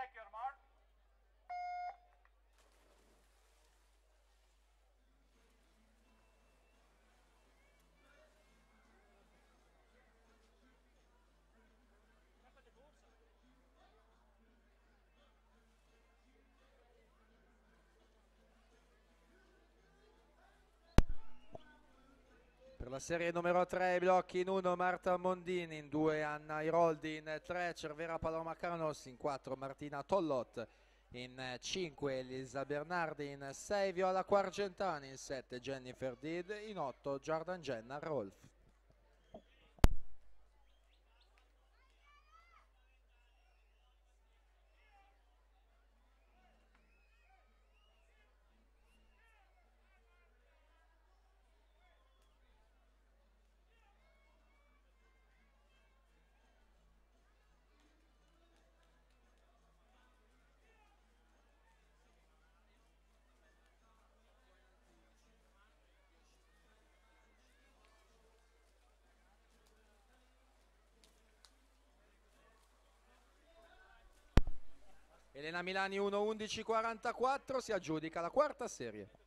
check your mark. Per la serie numero 3 i blocchi in 1 Marta Mondini, in 2 Anna Iroldi, in 3 Cervera Paloma Carnos, in 4 Martina Tollot, in 5 Elisa Bernardi, in 6 Viola Quargentani, in 7 Jennifer Did, in 8 Jordan Jenna Rolf. Elena Milani 1:11:44 si aggiudica la quarta serie.